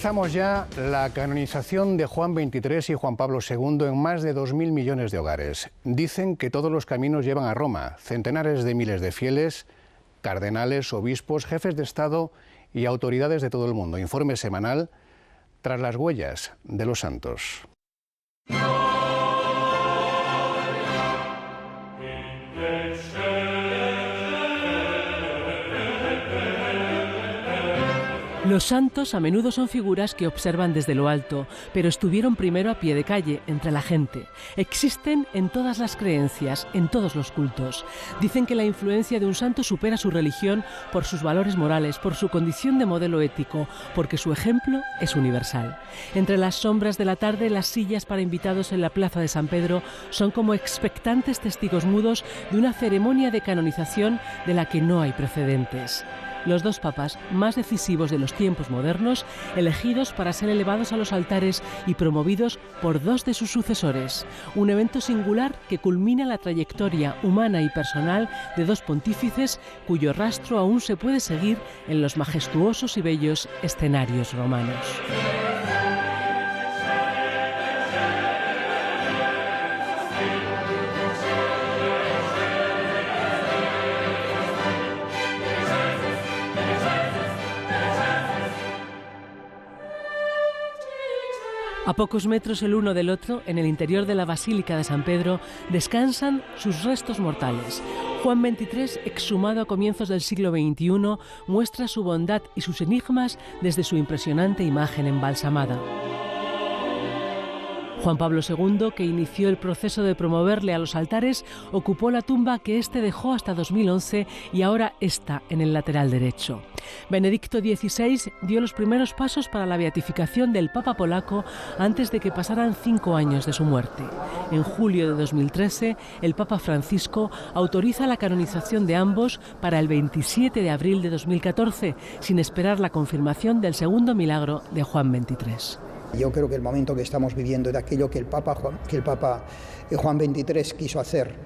Comenzamos ya la canonización de Juan XXIII y Juan Pablo II en más de 2.000 millones de hogares. Dicen que todos los caminos llevan a Roma. Centenares de miles de fieles, cardenales, obispos, jefes de Estado y autoridades de todo el mundo. Informe semanal tras las huellas de los santos. Los santos a menudo son figuras que observan desde lo alto, pero estuvieron primero a pie de calle, entre la gente. Existen en todas las creencias, en todos los cultos. Dicen que la influencia de un santo supera su religión por sus valores morales, por su condición de modelo ético, porque su ejemplo es universal. Entre las sombras de la tarde, las sillas para invitados en la plaza de San Pedro son como expectantes testigos mudos de una ceremonia de canonización de la que no hay precedentes. Los dos papas más decisivos de los tiempos modernos, elegidos para ser elevados a los altares y promovidos por dos de sus sucesores. Un evento singular que culmina la trayectoria humana y personal de dos pontífices cuyo rastro aún se puede seguir en los majestuosos y bellos escenarios romanos. A pocos metros el uno del otro, en el interior de la Basílica de San Pedro, descansan sus restos mortales. Juan XXIII, exhumado a comienzos del siglo XXI, muestra su bondad y sus enigmas desde su impresionante imagen embalsamada. Juan Pablo II, que inició el proceso de promoverle a los altares, ocupó la tumba que éste dejó hasta 2011 y ahora está en el lateral derecho. Benedicto XVI dio los primeros pasos para la beatificación del Papa polaco antes de que pasaran 5 años de su muerte. En julio de 2013, el Papa Francisco autoriza la canonización de ambos para el 27 de abril de 2014, sin esperar la confirmación del segundo milagro de Juan XXIII. Yo creo que el momento que estamos viviendo de aquello que el Papa Juan XXIII quiso hacer,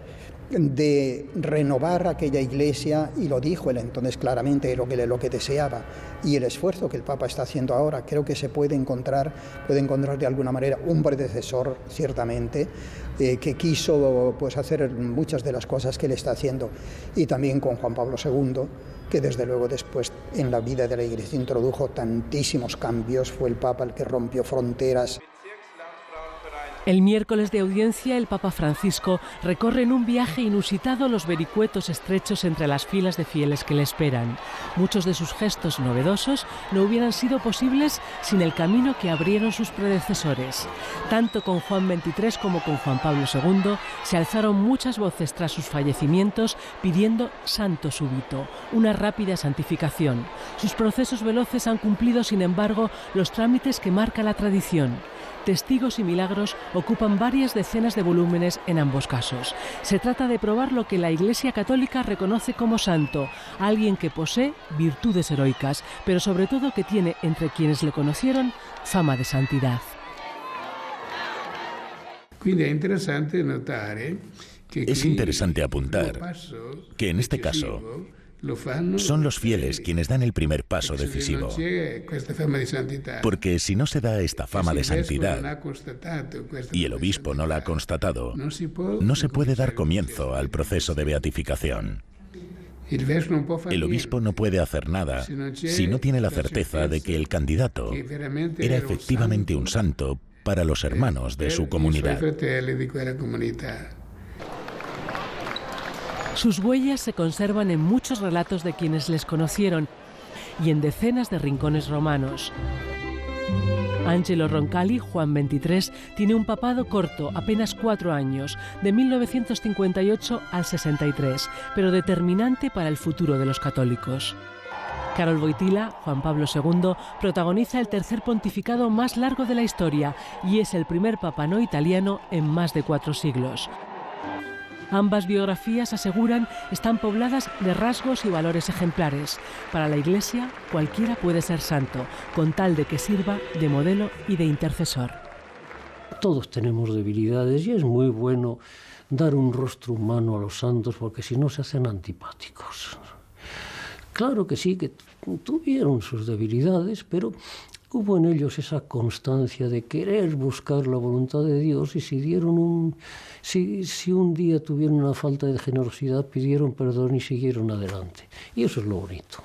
de renovar aquella iglesia, y lo dijo él entonces claramente lo que deseaba, y el esfuerzo que el Papa está haciendo ahora, creo que se puede encontrar de alguna manera un predecesor, ciertamente, que quiso hacer muchas de las cosas que él está haciendo, y también con Juan Pablo II, que desde luego después en la vida de la Iglesia introdujo tantísimos cambios, fue el Papa el que rompió fronteras. El miércoles de audiencia, el Papa Francisco recorre en un viaje inusitado los vericuetos estrechos entre las filas de fieles que le esperan. Muchos de sus gestos novedosos no hubieran sido posibles sin el camino que abrieron sus predecesores. Tanto con Juan XXIII como con Juan Pablo II se alzaron muchas voces tras sus fallecimientos pidiendo santo súbito, una rápida santificación. Sus procesos veloces han cumplido, sin embargo, los trámites que marca la tradición. Testigos y milagros ocupan varias decenas de volúmenes en ambos casos. Se trata de probar lo que la Iglesia Católica reconoce como santo, alguien que posee virtudes heroicas, pero sobre todo que tiene entre quienes le conocieron fama de santidad. Es interesante apuntar que en este caso son los fieles quienes dan el primer paso decisivo. Porque si no se da esta fama de santidad y el obispo no la ha constatado, no se puede dar comienzo al proceso de beatificación. El obispo no puede hacer nada si no tiene la certeza de que el candidato era efectivamente un santo para los hermanos de su comunidad. Sus huellas se conservan en muchos relatos de quienes les conocieron y en decenas de rincones romanos. Angelo Roncalli, Juan XXIII, tiene un papado corto, apenas 4 años, de 1958 al 63, pero determinante para el futuro de los católicos. Karol Wojtyła, Juan Pablo II, protagoniza el tercer pontificado más largo de la historia y es el primer papa no italiano en más de 4 siglos. Ambas biografías, aseguran, están pobladas de rasgos y valores ejemplares. Para la Iglesia, cualquiera puede ser santo, con tal de que sirva de modelo y de intercesor. Todos tenemos debilidades y es muy bueno dar un rostro humano a los santos porque si no se hacen antipáticos. Claro que sí, que tuvieron sus debilidades, pero hubo en ellos esa constancia de querer buscar la voluntad de Dios, y si un día tuvieron una falta de generosidad, pidieron perdón y siguieron adelante. Y eso es lo bonito.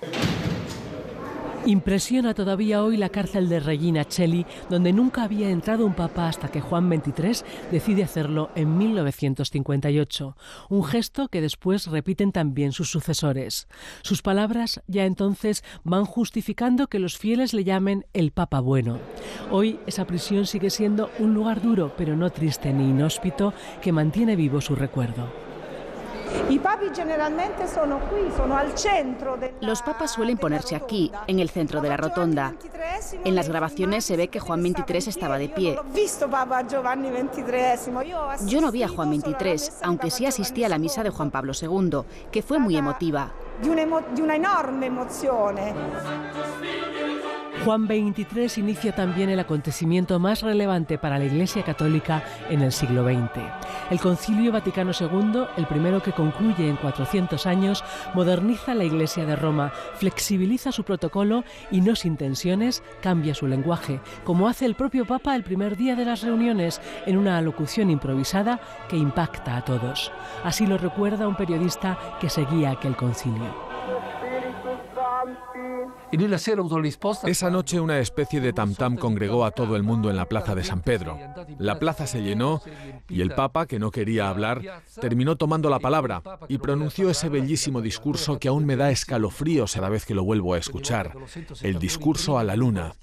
Impresiona todavía hoy la cárcel de Regina Coeli, donde nunca había entrado un papa hasta que Juan XXIII decide hacerlo en 1958. Un gesto que después repiten también sus sucesores. Sus palabras ya entonces van justificando que los fieles le llamen el Papa Bueno. Hoy esa prisión sigue siendo un lugar duro, pero no triste ni inhóspito, que mantiene vivo su recuerdo. Los papas suelen ponerse aquí, en el centro de la rotonda. En las grabaciones se ve que Juan XXIII estaba de pie. Yo no vi a Juan XXIII, aunque sí asistí a la misa de Juan Pablo II, que fue muy emotiva. Juan XXIII inicia también el acontecimiento más relevante para la Iglesia Católica en el siglo XX. El Concilio Vaticano II, el primero que concluye en 400 años, moderniza la Iglesia de Roma, flexibiliza su protocolo y, no sin tensiones, cambia su lenguaje, como hace el propio Papa el primer día de las reuniones, en una alocución improvisada que impacta a todos. Así lo recuerda un periodista que seguía aquel concilio. Esa noche una especie de tam-tam congregó a todo el mundo en la plaza de San Pedro. La plaza se llenó y el Papa, que no quería hablar, terminó tomando la palabra y pronunció ese bellísimo discurso que aún me da escalofríos cada vez que lo vuelvo a escuchar. El discurso a la luna.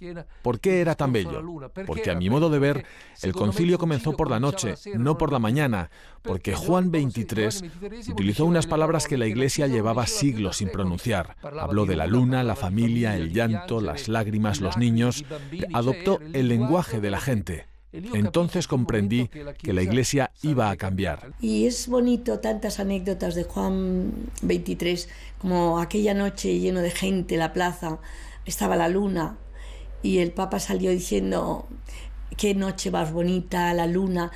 ¿Por qué era tan bello? Porque a mi modo de ver, el concilio comenzó por la noche, no por la mañana, porque Juan XXIII utilizó unas palabras que la Iglesia llevaba siglos sin pronunciar. Habló de la luna, la familia, el llanto, las lágrimas, los niños. Adoptó el lenguaje de la gente. Entonces comprendí que la Iglesia iba a cambiar. Y es bonito tantas anécdotas de Juan XXIII, como aquella noche lleno de gente en la plaza, estaba la luna y el Papa salió diciendo: qué noche más bonita, la luna.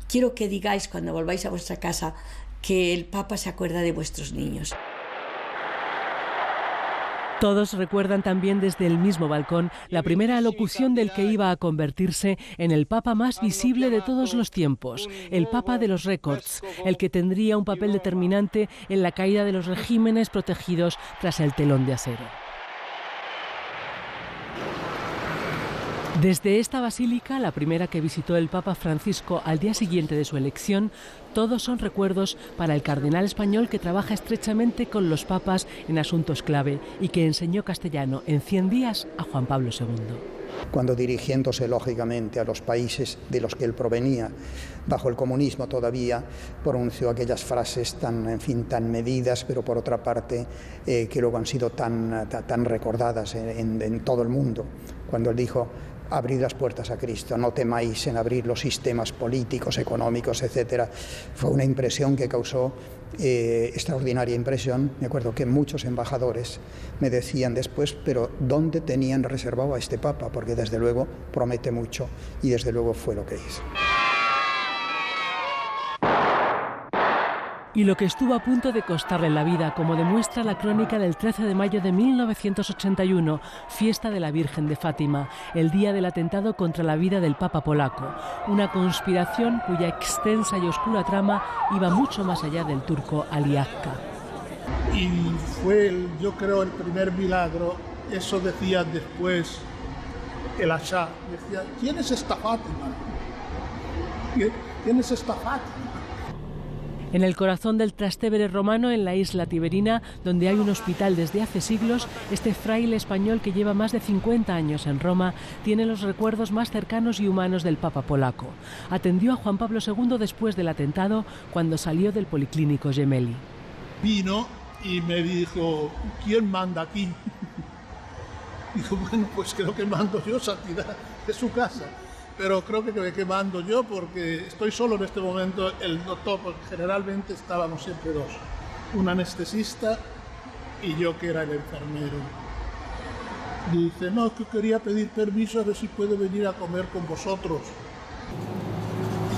Quiero que digáis cuando volváis a vuestra casa que el Papa se acuerda de vuestros niños. Todos recuerdan también desde el mismo balcón la primera alocución del que iba a convertirse en el Papa más visible de todos los tiempos, el Papa de los récords, el que tendría un papel determinante en la caída de los regímenes protegidos tras el telón de acero. Desde esta basílica, la primera que visitó el Papa Francisco al día siguiente de su elección, todos son recuerdos para el cardenal español que trabaja estrechamente con los papas en asuntos clave y que enseñó castellano en 100 días a Juan Pablo II. Cuando, dirigiéndose lógicamente a los países de los que él provenía, bajo el comunismo todavía, pronunció aquellas frases tan medidas, pero por otra parte que luego han sido tan recordadas en todo el mundo. Cuando él dijo: abrid las puertas a Cristo, no temáis en abrir los sistemas políticos, económicos, etc. Fue una impresión que causó extraordinaria impresión. Me acuerdo que muchos embajadores me decían después: pero ¿dónde tenían reservado a este Papa? Porque desde luego promete mucho, y desde luego fue lo que hizo. Y lo que estuvo a punto de costarle la vida, como demuestra la crónica del 13 de mayo de 1981, fiesta de la Virgen de Fátima, el día del atentado contra la vida del Papa polaco. Una conspiración cuya extensa y oscura trama iba mucho más allá del turco Ali Akka. Y fue, yo creo, el primer milagro. Eso decía después el Ashá. Decía: ¿quién es esta Fátima? ¿Quién es esta Fátima? En el corazón del Trastevere romano, en la isla Tiberina, donde hay un hospital desde hace siglos, este fraile español que lleva más de 50 años en Roma tiene los recuerdos más cercanos y humanos del Papa polaco. Atendió a Juan Pablo II después del atentado, cuando salió del Policlínico Gemelli. Vino y me dijo: ¿quién manda aquí? Dijo: bueno, pues creo que mando yo, Santidad, de su casa. Pero creo que mando yo, porque estoy solo en este momento. El doctor, porque generalmente estábamos siempre dos, un anestesista y yo, que era el enfermero. Dice: no, que quería pedir permiso a ver si puede venir a comer con vosotros.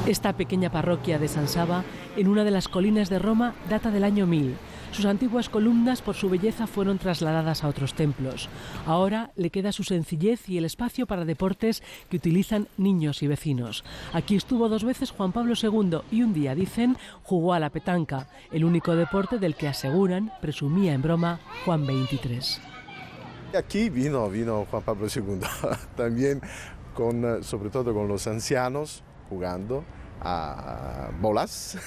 Esta pequeña parroquia de San Saba, en una de las colinas de Roma, data del año 1000. Sus antiguas columnas, por su belleza, fueron trasladadas a otros templos. Ahora le queda su sencillez y el espacio para deportes que utilizan niños y vecinos. Aquí estuvo 2 veces Juan Pablo II y un día, dicen, jugó a la petanca, el único deporte del que aseguran presumía en broma Juan XXIII. Aquí vino Juan Pablo II, también sobre todo con los ancianos jugando a bolas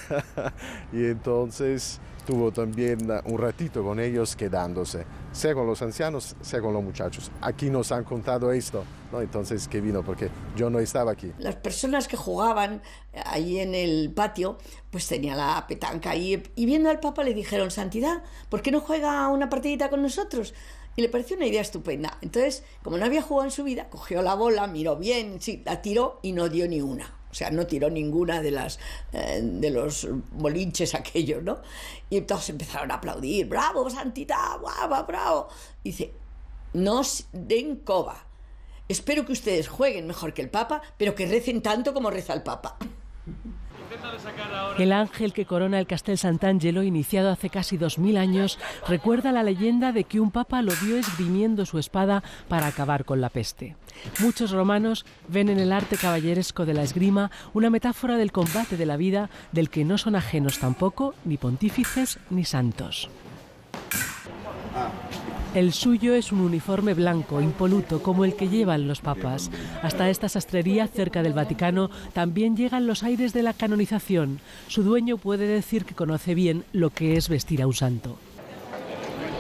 y entonces tuvo también un ratito con ellos quedándose, sea con los ancianos, sea con los muchachos. Aquí nos han contado esto, ¿no? Entonces que vino porque yo no estaba aquí. Las personas que jugaban ahí en el patio, pues tenía la petanca ahí y viendo al Papa le dijeron: Santidad, ¿por qué no juega una partidita con nosotros? Y le pareció una idea estupenda. Entonces, como no había jugado en su vida, cogió la bola, miró bien, sí, la tiró y no dio ni una. O sea, no tiró ninguna de los bolinches aquellos, ¿no? Y entonces empezaron a aplaudir. ¡Bravo, Santidad! ¡Bravo, bravo! Y dice: no os den coba. Espero que ustedes jueguen mejor que el Papa, pero que recen tanto como reza el Papa. El ángel que corona el Castel Sant'Angelo, iniciado hace casi 2000 años, recuerda la leyenda de que un papa lo vio esgrimiendo su espada para acabar con la peste. Muchos romanos ven en el arte caballeresco de la esgrima una metáfora del combate de la vida, del que no son ajenos tampoco ni pontífices ni santos. El suyo es un uniforme blanco, impoluto, como el que llevan los papas. Hasta esta sastrería, cerca del Vaticano, también llegan los aires de la canonización. Su dueño puede decir que conoce bien lo que es vestir a un santo.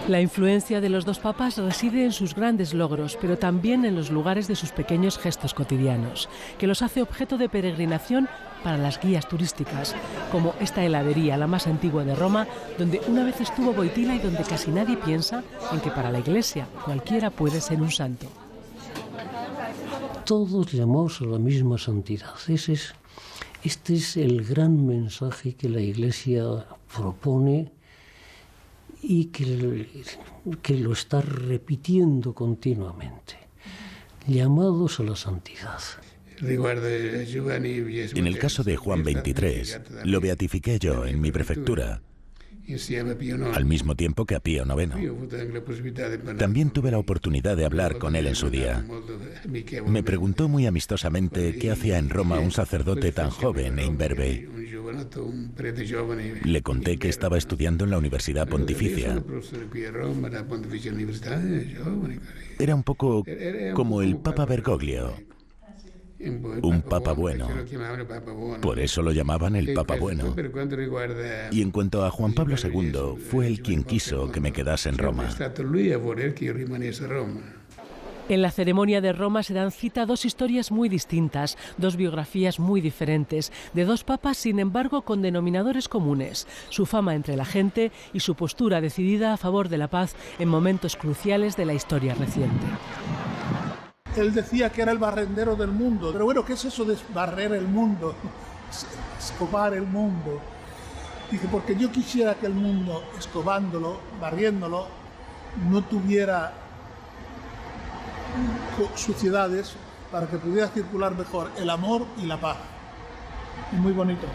La influencia de los 2 papas reside en sus grandes logros, pero también en los lugares de sus pequeños gestos cotidianos, que los hace objeto de peregrinación para las guías turísticas, como esta heladería, la más antigua de Roma, donde una vez estuvo Wojtyla y donde casi nadie piensa en que para la Iglesia cualquiera puede ser un santo. Todos llamados a la misma santidad. Este es el gran mensaje que la Iglesia propone y que lo está repitiendo continuamente. Llamados a la santidad. En el caso de Juan XXIII, lo beatifiqué yo en mi prefectura, al mismo tiempo que a Pío IX. También tuve la oportunidad de hablar con él en su día. Me preguntó muy amistosamente qué hacía en Roma un sacerdote tan joven e imberbe. Le conté que estaba estudiando en la Universidad Pontificia. Era un poco como el Papa Bergoglio. Un papa bueno. Por eso lo llamaban el Papa Bueno. Y en cuanto a Juan Pablo II, fue él quien quiso que me quedase en Roma. En la ceremonia de Roma se dan cita 2 historias muy distintas, 2 biografías muy diferentes, de 2 papas, sin embargo, con denominadores comunes: su fama entre la gente y su postura decidida a favor de la paz en momentos cruciales de la historia reciente. Él decía que era el barrendero del mundo. Pero bueno, ¿qué es eso de barrer el mundo? Escobar el mundo. Dije, porque yo quisiera que el mundo, escobándolo, barriéndolo, no tuviera suciedades, para que pudiera circular mejor el amor y la paz. Es muy bonito.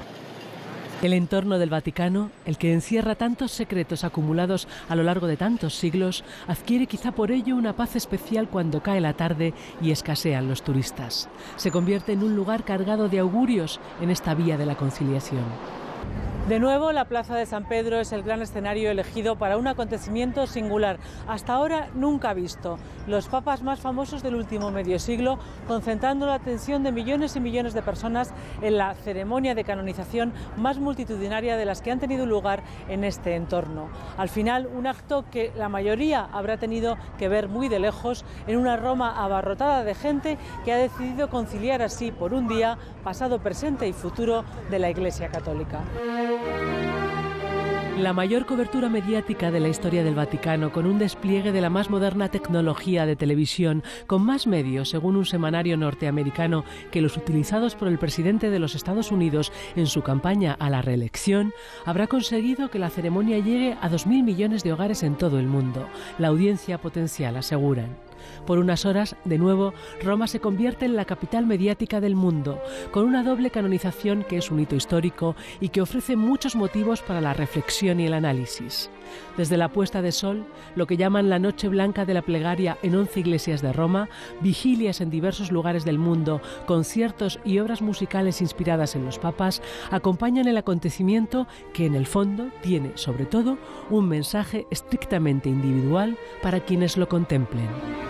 El entorno del Vaticano, el que encierra tantos secretos acumulados a lo largo de tantos siglos, adquiere quizá por ello una paz especial cuando cae la tarde y escasean los turistas. Se convierte en un lugar cargado de augurios en esta vía de la conciliación. De nuevo, la Plaza de San Pedro es el gran escenario elegido para un acontecimiento singular, hasta ahora nunca visto. Los papas más famosos del último medio siglo, concentrando la atención de millones y millones de personas en la ceremonia de canonización más multitudinaria de las que han tenido lugar en este entorno. Al final, un acto que la mayoría habrá tenido que ver muy de lejos en una Roma abarrotada de gente que ha decidido conciliar así por un día pasado, presente y futuro de la Iglesia Católica. La mayor cobertura mediática de la historia del Vaticano, con un despliegue de la más moderna tecnología de televisión, con más medios, según un semanario norteamericano, que los utilizados por el presidente de los Estados Unidos en su campaña a la reelección, habrá conseguido que la ceremonia llegue a 2.000 millones de hogares en todo el mundo. La audiencia potencial, aseguran. Por unas horas, de nuevo, Roma se convierte en la capital mediática del mundo, con una doble canonización que es un hito histórico y que ofrece muchos motivos para la reflexión y el análisis. Desde la puesta de sol, lo que llaman la Noche Blanca de la Plegaria en 11 iglesias de Roma, vigilias en diversos lugares del mundo, conciertos y obras musicales inspiradas en los papas, acompañan el acontecimiento que en el fondo tiene, sobre todo, un mensaje estrictamente individual para quienes lo contemplen.